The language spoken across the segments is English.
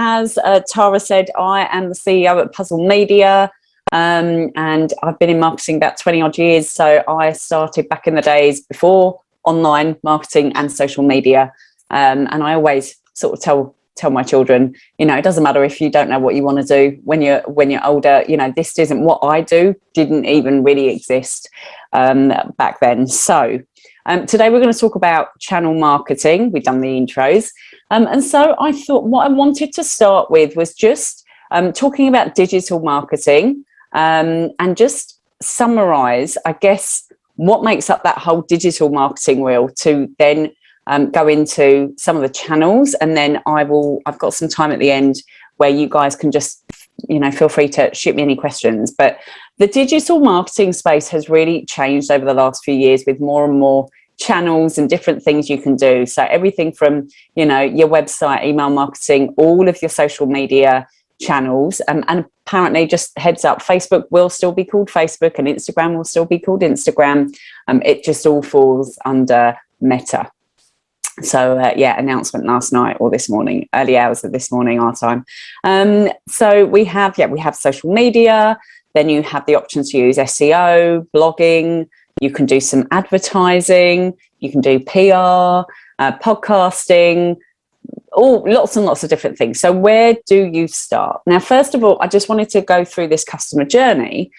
as Tara said, I am the CEO at Puzzle Media, and I've been in marketing about 20 odd years. So I started back in the days before online marketing and social media. And I always sort of tell my children, it doesn't matter if you don't know what you want to do when you're older. This isn't what I do, didn't even really exist back then. So today we're going to talk about channel marketing. We've done the intros. And so I thought what I wanted to start with was just talking about digital marketing and just summarize, I guess, what makes up that whole digital marketing wheel to then go into some of the channels. And then I've got some time at the end where you guys can just, feel free to shoot me any questions. But the digital marketing space has really changed over the last few years with more and more channels and different things you can do. So everything from, your website, email marketing, all of your social media channels. And apparently, just heads up, Facebook will still be called Facebook and Instagram will still be called Instagram. It just all falls under Meta. So announcement last night or this morning, early hours of this morning, our time. So we have social media. Then you have the option to use SEO, blogging. You can do some advertising. You can do PR, podcasting, lots and lots of different things. So where do you start? Now, first of all, I just wanted to go through this customer journey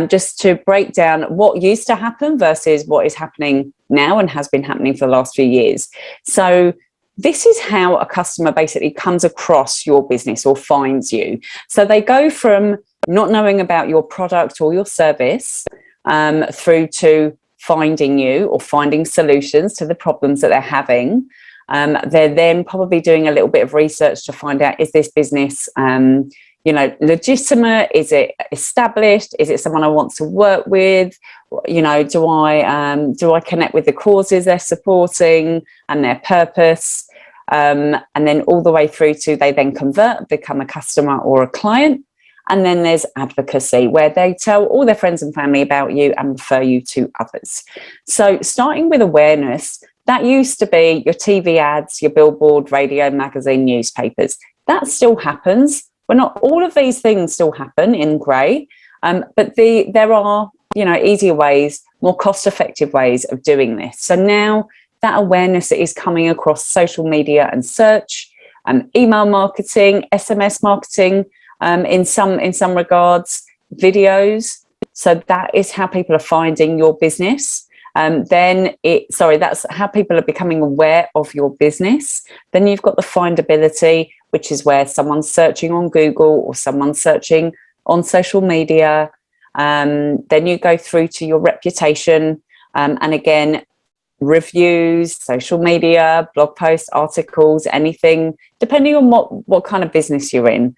just to break down what used to happen versus what is happening now and has been happening for the last few years. So this is how a customer basically comes across your business or finds you. So they go from not knowing about your product or your service through to finding you or finding solutions to the problems that they're having. They're then probably doing a little bit of research to find out, is this business, legitimate? Is it established? Is it someone I want to work with? Do I connect with the causes they're supporting and their purpose? And then all the way through to they then convert, become a customer or a client. And then there's advocacy, where they tell all their friends and family about you and refer you to others. So starting with awareness, that used to be your TV ads, your billboard, radio, magazine, newspapers. That still happens. Well, not all of these things still happen in Groei, but there are, easier ways, more cost-effective ways of doing this. So now that awareness is coming across social media and search, email marketing, SMS marketing, in some regards, videos. So that is how people are finding your business. That's how people are becoming aware of your business. Then you've got the findability, which is where someone's searching on Google or someone's searching on social media. Then you go through to your reputation, and again, reviews, social media, blog posts, articles, anything, depending on what kind of business you're in.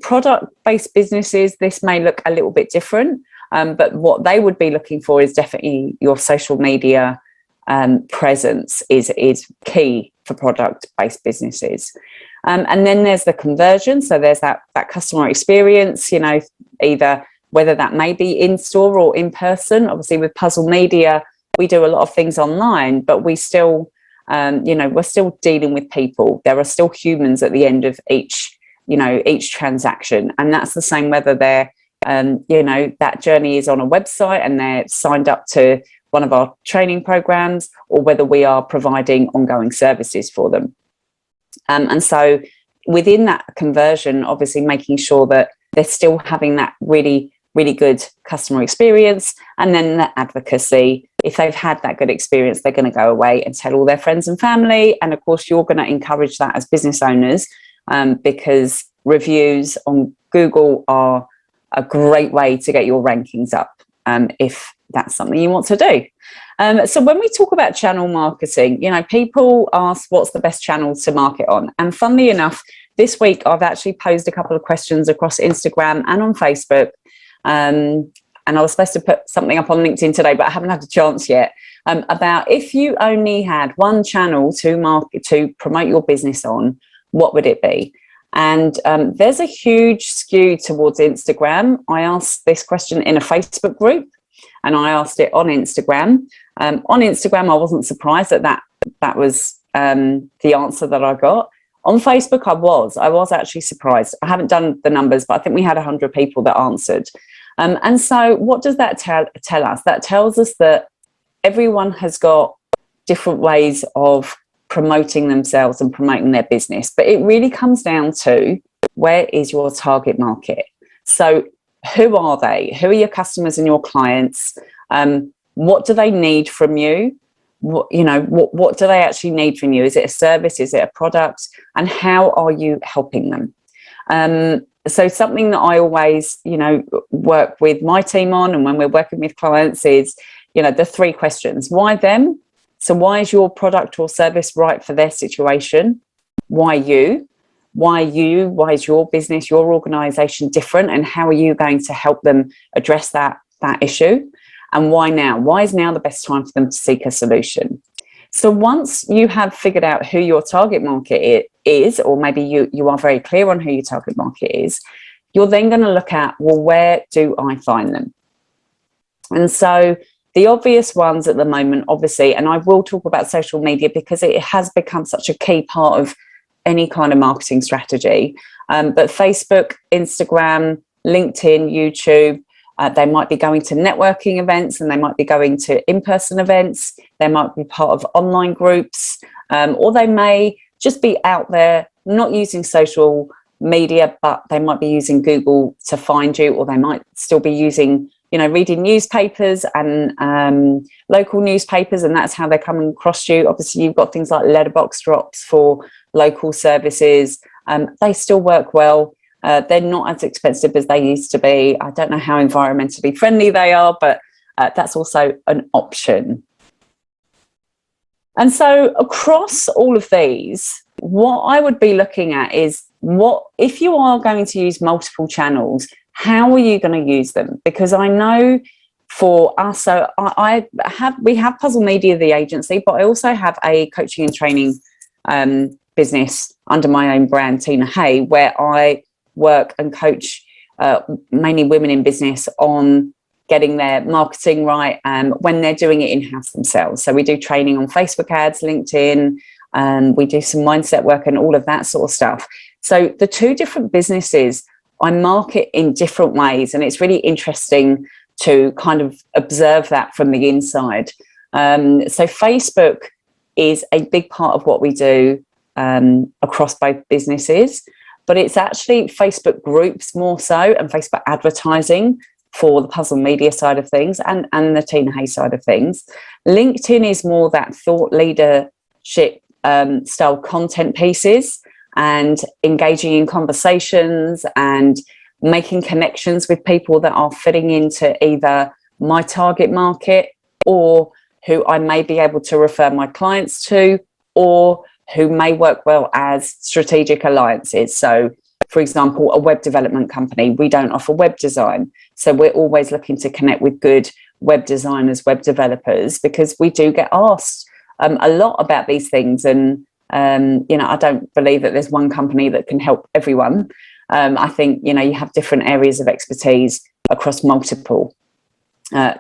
Product-based businesses, this may look a little bit different. But what they would be looking for is definitely your social media presence is key for product-based businesses. And then there's the conversion. So there's that customer experience, either whether that may be in store or in person. Obviously, with Puzzle Media, we do a lot of things online, but we still, we're still dealing with people. There are still humans at the end of each transaction. And that's the same whether they're that journey is on a website and they're signed up to one of our training programs, or whether we are providing ongoing services for them. And so within that conversion, obviously making sure that they're still having that really, really good customer experience. And then the advocacy, if they've had that good experience, they're going to go away and tell all their friends and family. And of course, you're going to encourage that as business owners, because reviews on Google are a great way to get your rankings up, if that's something you want to do. So when we talk about channel marketing, people ask what's the best channel to market on. And funnily enough, this week I've actually posed a couple of questions across Instagram and on Facebook. And I was supposed to put something up on LinkedIn today, but I haven't had a chance yet, about if you only had one channel to promote your business on, what would it be? And there's a huge skew towards Instagram. I asked this question in a Facebook group, and I asked it on Instagram. On Instagram, I wasn't surprised that was the answer that I got. On Facebook, I was actually surprised. I haven't done the numbers, but I think we had 100 people that answered. And so what does that tell us? That tells us that everyone has got different ways of promoting themselves and promoting their business. But it really comes down to, where is your target market? So who are they? Who are your customers and your clients? What do they need from you? What do they actually need from you? Is it a service? Is it a product? And how are you helping them? So something that I always, work with my team on, and when we're working with clients, is, the 3 questions. Why them? So why is your product or service right for their situation? Why you? Why you? Why is your business, your organization different? And how are you going to help them address that issue? And why now? Why is now the best time for them to seek a solution? So once you have figured out who your target market is, or maybe you are very clear on who your target market is, you're then going to look at, well, where do I find them? And so the obvious ones at the moment, obviously, and I will talk about social media because it has become such a key part of any kind of marketing strategy. But Facebook, Instagram, LinkedIn, YouTube, they might be going to networking events, and they might be going to in-person events. They might be part of online groups, or they may just be out there not using social media, but they might be using Google to find you, or they might still be using, reading newspapers and local newspapers, and that's how they're coming across you. Obviously, you've got things like letterbox drops for local services. They still work well. They're not as expensive as they used to be. I don't know how environmentally friendly they are, but that's also an option. And so across all of these, what I would be looking at is, if you are going to use multiple channels, how are you going to use them? Because I know for us, so we have Puzzle Media, the agency, but I also have a coaching and training business under my own brand, Tina Hay, where I work and coach mainly women in business on getting their marketing right when they're doing it in-house themselves. So we do training on Facebook ads, LinkedIn, we do some mindset work and all of that sort of stuff. So the 2 different businesses I market in different ways, and it's really interesting to kind of observe that from the inside. So Facebook is a big part of what we do across both businesses, but it's actually Facebook groups more so, and Facebook advertising for the Puzzle Media side of things and the Tina Hay side of things. LinkedIn is more that thought leadership style content pieces, and engaging in conversations and making connections with people that are fitting into either my target market, or who I may be able to refer my clients to, or who may work well as strategic alliances. So, for example, a web development company, we don't offer web design. So we're always looking to connect with good web designers, web developers, because we do get asked a lot about these things. And, I don't believe that there's one company that can help everyone. I think, you have different areas of expertise across multiple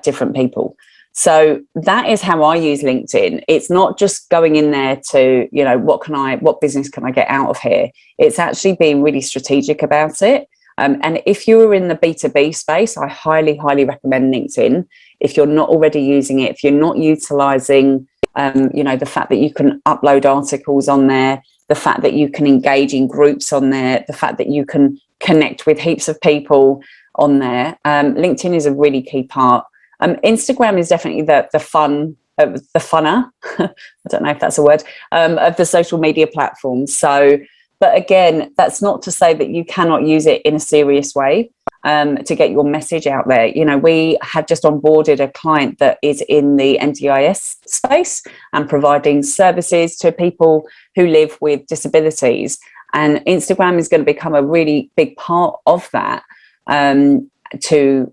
different people. So that is how I use LinkedIn. It's not just going in there to, what business can I get out of here? It's actually being really strategic about it. And if you're in the B2B space, I highly, highly recommend LinkedIn. If you're not already using it, if you're not utilizing, the fact that you can upload articles on there, the fact that you can engage in groups on there, the fact that you can connect with heaps of people on there, LinkedIn is a really key part. Instagram is definitely the funner, I don't know if that's a word, of the social media platforms. So, but again, that's not to say that you cannot use it in a serious way to get your message out there. We have just onboarded a client that is in the NDIS space and providing services to people who live with disabilities. And Instagram is going to become a really big part of that to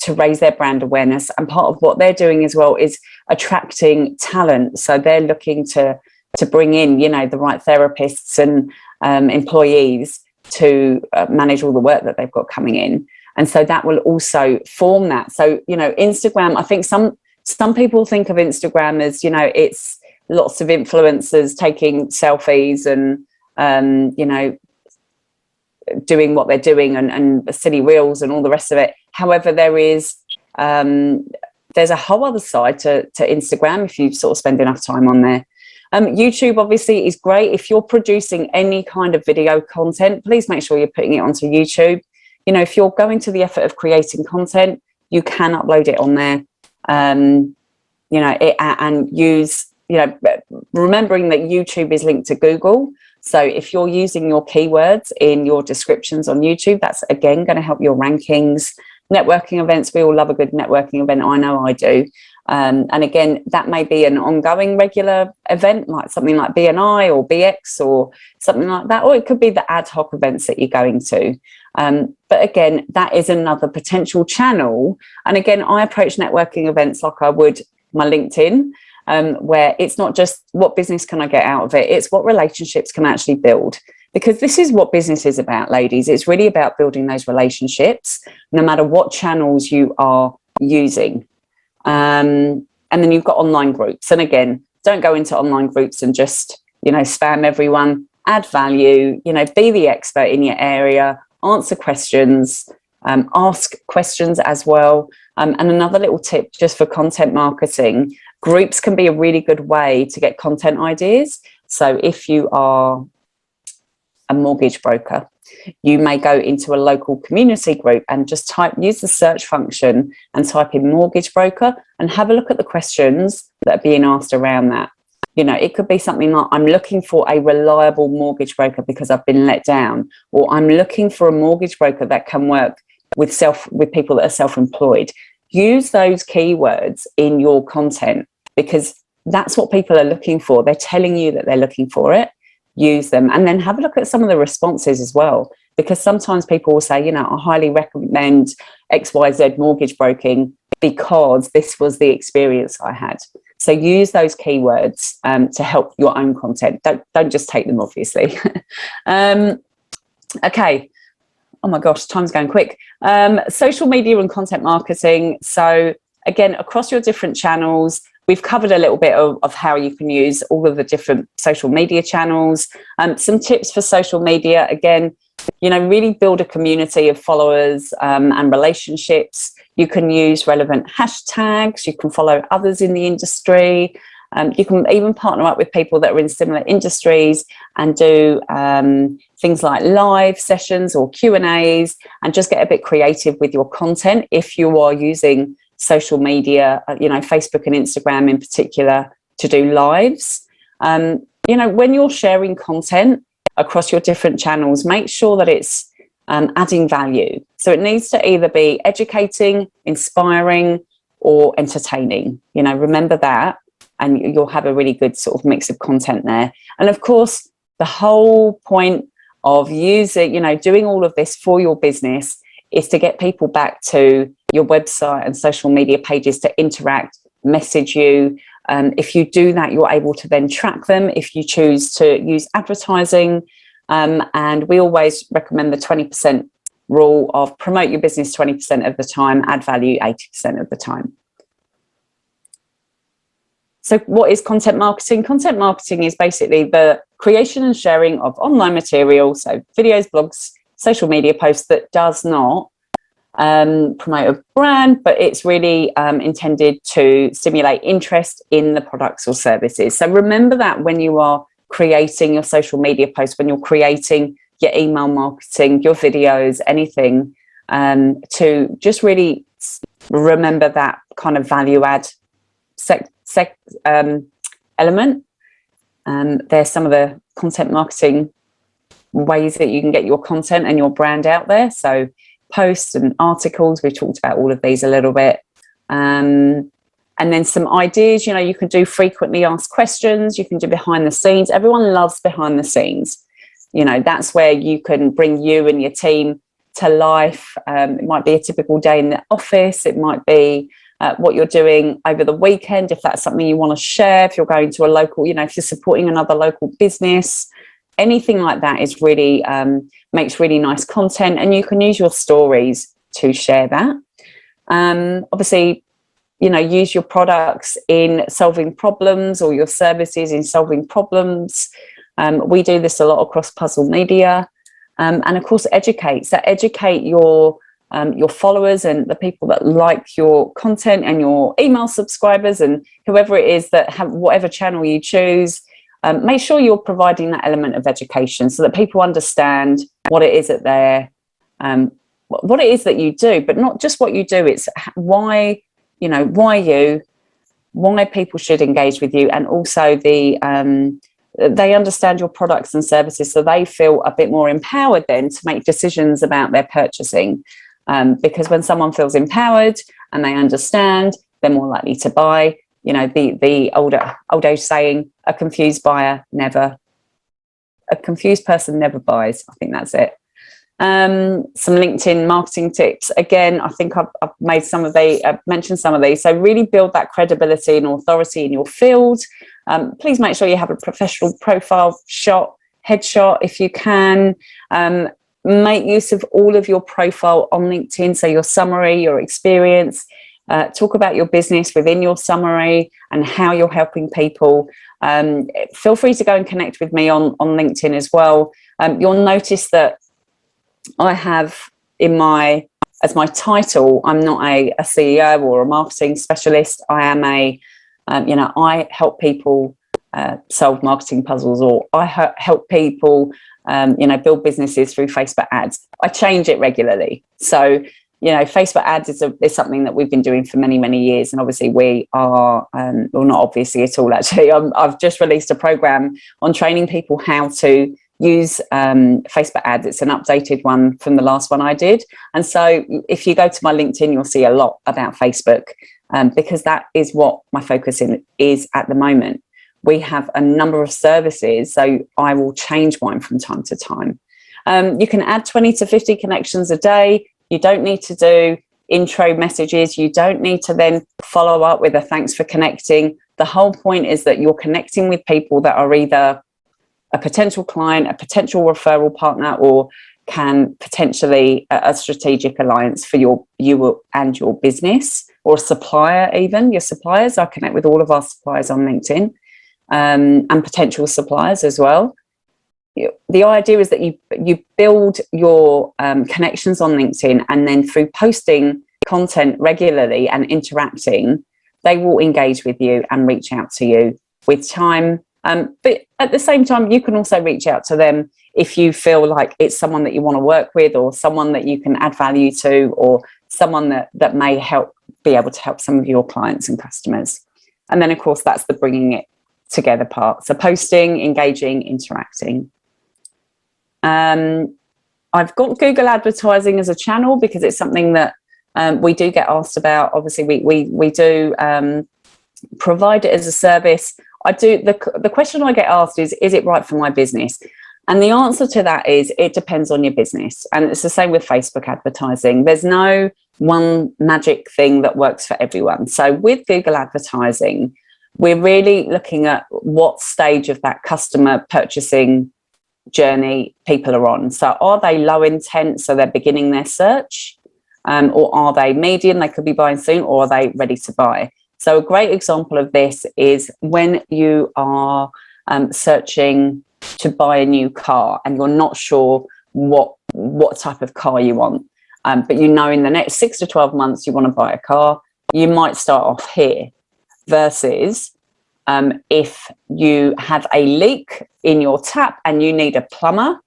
raise their brand awareness. And part of what they're doing as well is attracting talent. So they're looking to bring in, the right therapists and employees to manage all the work that they've got coming in. And so that will also form that. So, Instagram, I think some people think of Instagram as, it's lots of influencers taking selfies and you know, doing what they're doing and silly reels and all the rest of it. However, there's a whole other side to Instagram if you sort of spend enough time on there. YouTube obviously is great. If you're producing any kind of video content, please make sure you're putting it onto YouTube. You know, if you're going to the effort of creating content, you can upload it on there. You know, and use, you know, remembering that YouTube is linked to Google. So if you're using your keywords in your descriptions on YouTube, that's again going to help your rankings. Networking events, we all love a good networking event. I know I do. And again, that may be an ongoing regular event, like something like BNI or BX or something like that, or it could be the ad hoc events that you're going to. But again, that is another potential channel. And again, I approach networking events like I would my LinkedIn, where it's not just what business can I get out of it, it's what relationships can I actually build. Because this is what business is about, ladies. It's really about building those relationships, no matter what channels you are using. And then you've got online groups. And again, don't go into online groups and just, you know, spam everyone. Add value, you know, be the expert in your area, answer questions, ask questions as well. And another little tip just for content marketing, groups can be a really good way to get content ideas. So if you are a mortgage broker, you may go into a local community group and just use the search function and type in mortgage broker and have a look at the questions that are being asked around that. You know, it could be something like, I'm looking for a reliable mortgage broker because I've been let down, or I'm looking for a mortgage broker that can work with people that are self-employed. Use those keywords in your content because that's what people are looking for. They're telling you that they're looking for it. Use them, and then have a look at some of the responses as well, because sometimes people will say, you know, I highly recommend XYZ mortgage broking because this was the experience I had. So use those keywords to help your own content. Don't just take them, obviously. Okay. Oh my gosh, time's going quick. Social media and content marketing. So again, across your different channels, we've covered a little bit of how you can use all of the different social media channels. Some tips for social media, again, you know, really build a community of followers and relationships. You can use relevant hashtags. You can follow others in the industry. You can even partner up with people that are in similar industries and do things like live sessions or Q&As and just get a bit creative with your content if you are using social media, you know, Facebook and Instagram in particular, to do lives. You know, when you're sharing content across your different channels, make sure that it's adding value. So it needs to either be educating, inspiring, or entertaining. You know, remember that, and you'll have a really good sort of mix of content there. And of course, the whole point of using, you know, doing all of this for your business is to get people back to your website and social media pages to interact, message you. If you do that, you're able to then track them if you choose to use advertising. And we always recommend the 20% rule of promote your business 20% of the time, add value 80% of the time. So what is content marketing? Content marketing is basically the creation and sharing of online material, so videos, blogs, social media posts that does not promote a brand, but it's really intended to stimulate interest in the products or services. So remember that when you are creating your social media posts, when you're creating your email marketing, your videos, anything, to just really remember that kind of value add element. There's some of the content marketing ways that you can get your content and your brand out there. So posts and articles, we've talked about all of these a little bit. And then some ideas, you know, you can do frequently asked questions, you can do behind the scenes. Everyone loves behind the scenes. You know, that's where you can bring you and your team to life. It might be a typical day in the office. It might be what you're doing over the weekend, if that's something you want to share, if you're going to a local, you know, if you're supporting another local business, anything like that is really makes really nice content, and you can use your stories to share that. Obviously, you know, use your products in solving problems or your services in solving problems. We do this a lot across Puzzle Media, and of course educate. So educate your followers and the people that like your content, and your email subscribers, and whoever it is that have whatever channel you choose. Make sure you're providing that element of education so that people understand what it is that what it is that you do, but not just what you do. It's why people should engage with you, and also they understand your products and services, so they feel a bit more empowered then to make decisions about their purchasing. Because when someone feels empowered and they understand, they're more likely to buy. The old age saying, a confused person never buys. I think that's it. Some LinkedIn marketing tips. Again, I think I've mentioned some of these. So really build that credibility and authority in your field. Please make sure you have a professional profile headshot if you can. Make use of all of your profile on LinkedIn. So your summary, your experience, talk about your business within your summary and how you're helping people. Feel free to go and connect with me on LinkedIn as well. You'll notice that I have as my title, I'm not a CEO or a marketing specialist. I am I help people solve marketing puzzles, or I help people build businesses through Facebook ads. I change it regularly. So, Facebook ads is something that we've been doing for many, many years. And obviously we are, well, not obviously at all, actually. I've just released a program on training people how to use Facebook ads. It's an updated one from the last one I did. And so if you go to my LinkedIn, you'll see a lot about Facebook, because that is what my focus is at the moment. We have a number of services, so I will change mine from time to time. You can add 20 to 50 connections a day. You don't need to do intro messages. You don't need to then follow up with a thanks for connecting. The whole point is that you're connecting with people that are either a potential client, a potential referral partner, or can potentially a strategic alliance for you and your business, or a supplier even. Your suppliers, I connect with all of our suppliers on LinkedIn, and potential suppliers as well. The idea is that you build your connections on LinkedIn, and then through posting content regularly and interacting, they will engage with you and reach out to you with time. But at the same time, you can also reach out to them if you feel like it's someone that you want to work with, or someone that you can add value to, or someone that may be able to help some of your clients and customers. And then, of course, that's the bringing it together part. So posting, engaging, interacting. I've got Google advertising as a channel because it's something that we do get asked about. Obviously, we do provide it as a service. The question I get asked is it right for my business? And the answer to that is it depends on your business. And it's the same with Facebook advertising. There's no one magic thing that works for everyone. So with Google advertising, we're really looking at what stage of that customer purchasing journey people are on. So are they low intent, so they're beginning their search, or are they medium, they could be buying soon, or are they ready to buy? So a great example of this is when you are searching to buy a new car and you're not sure what type of car you want, but in the next 6 to 12 months you want to buy a car. You might start off here, versus if you have a leak in your tap and you need a plumber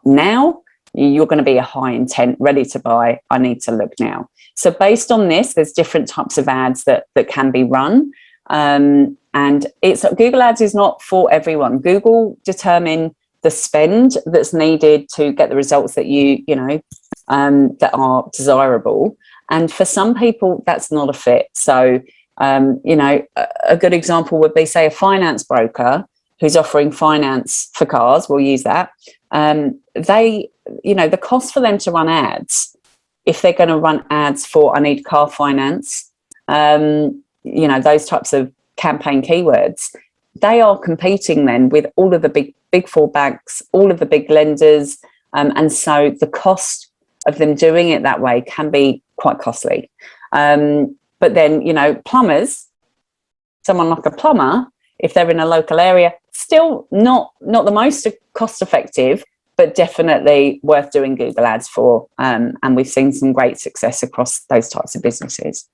now, you're going to be a high intent, ready to buy. I need to look now. So based on this, there's different types of ads that can be run. And Google Ads is not for everyone. Google determine the spend that's needed to get the results that that are desirable. And for some people, that's not a fit. So, a good example would be, say, a finance broker who's offering finance for cars. We'll use that. The cost for them to run ads, if they're going to run ads for I need car finance, those types of campaign keywords, they are competing then with all of the big four banks, all of the big lenders, and so the cost of them doing it that way can be quite costly. But then, plumbers, someone like a plumber, if they're in a local area, still not the most cost effective, but definitely worth doing Google ads for. And we've seen some great success across those types of businesses.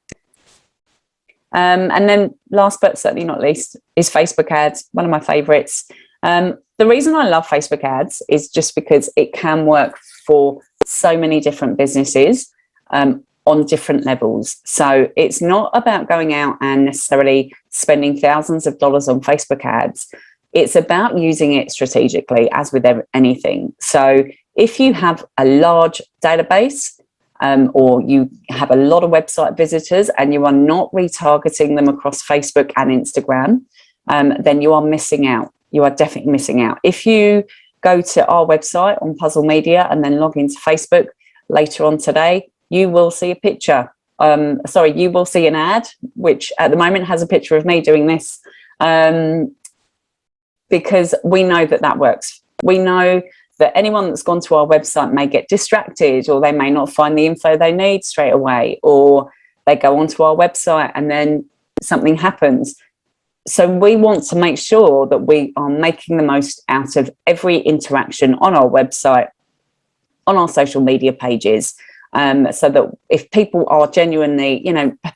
And then last but certainly not least is Facebook ads, one of my favorites. The reason I love Facebook ads is just because it can work for so many different businesses on different levels. So it's not about going out and necessarily spending thousands of dollars on Facebook ads. It's about using it strategically, as with anything. So if you have a large database or you have a lot of website visitors and you are not retargeting them across Facebook and Instagram, then you are missing out. You are definitely missing out. If you go to our website on Puzzle Media and then log into Facebook later on today, you will see a picture. You will see an ad, which at the moment has a picture of me doing this, because we know that works. We know that anyone that's gone to our website may get distracted, or they may not find the info they need straight away, or they go onto our website and then something happens. So we want to make sure that we are making the most out of every interaction on our website, on our social media pages, so that if people are genuinely,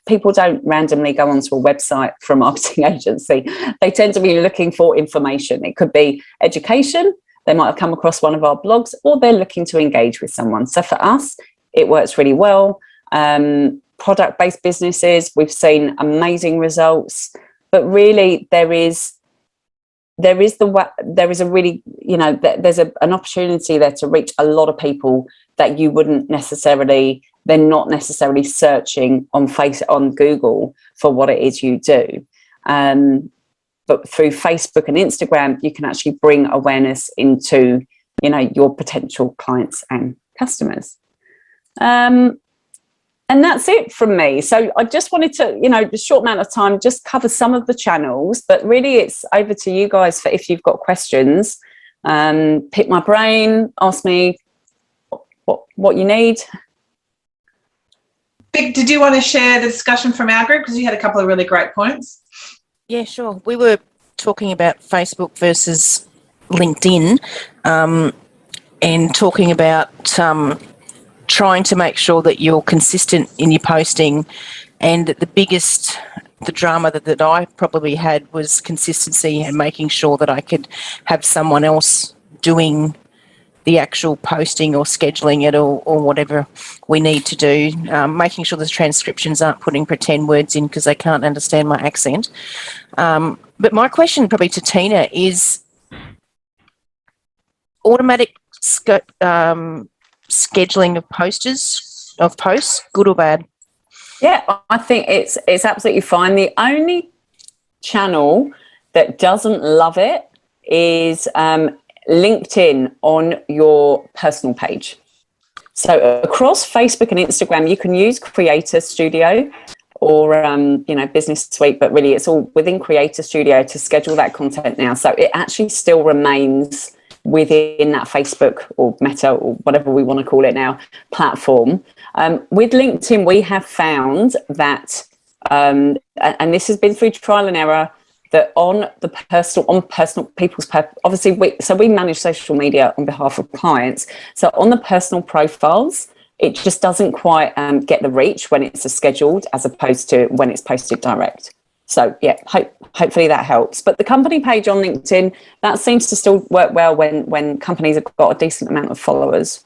people don't randomly go onto a website for a marketing agency. They tend to be looking for information. It could be education. They might have come across one of our blogs, or they're looking to engage with someone. So for us, it works really well. Product-based businesses, we've seen amazing results. But really, there's an opportunity there to reach a lot of people that you wouldn't necessarily. They're not necessarily searching on Google for what it is you do. But through Facebook and Instagram, you can actually bring awareness into, your potential clients and customers. And that's it from me. So I just wanted to, a short amount of time, just cover some of the channels, but really it's over to you guys for if you've got questions. Pick my brain, ask me what you need. Vic, did you want to share the discussion from our group? Because you had a couple of really great points. Yeah, sure. We were talking about Facebook versus LinkedIn, and talking about trying to make sure that you're consistent in your posting. And the drama that I probably had was consistency and making sure that I could have someone else doing the actual posting or scheduling it or whatever we need to do, making sure the transcriptions aren't putting pretend words in because they can't understand my accent. But my question probably to Tina is automatic scheduling of posts, good or bad? Yeah, I think it's absolutely fine. The only channel that doesn't love it is LinkedIn on your personal page. So across Facebook and Instagram, you can use Creator Studio or Business Suite, but really it's all within Creator Studio to schedule that content now. So it actually still remains within that Facebook or Meta or whatever we want to call it now platform. With LinkedIn, we have found that, and this has been through trial and error, that on personal people's, obviously we manage social media on behalf of clients. So on the personal profiles, it just doesn't quite get the reach when it's scheduled as opposed to when it's posted direct. So yeah, hopefully that helps. But the company page on LinkedIn, that seems to still work well when companies have got a decent amount of followers.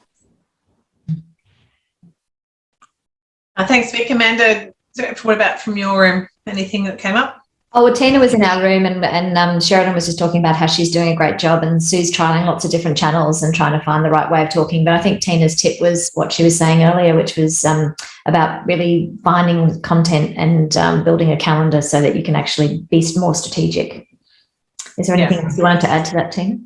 Thanks, Vic. Amanda, what about from your anything that came up? Oh, well, Tina was in our room and Sheridan was just talking about how she's doing a great job, and Sue's trying lots of different channels and trying to find the right way of talking. But I think Tina's tip was what she was saying earlier, which was about really finding content and building a calendar so that you can actually be more strategic. Is there anything else you wanted to add to that, Tina?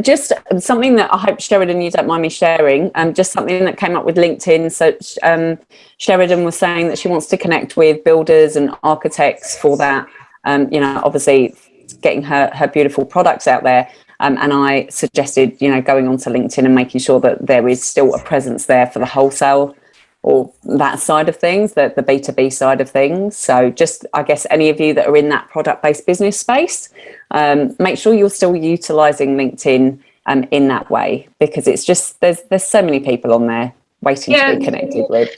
Just something that I hope, Sheridan, you don't mind me sharing, just something that came up with LinkedIn. So Sheridan was saying that she wants to connect with builders and architects for that, obviously getting her beautiful products out there. And I suggested, going onto LinkedIn and making sure that there is still a presence there for the wholesale or that side of things, the B2B side of things. So just, I guess, any of you that are in that product-based business space, make sure you're still utilising LinkedIn in that way, because it's just, there's so many people on there waiting to be connected with.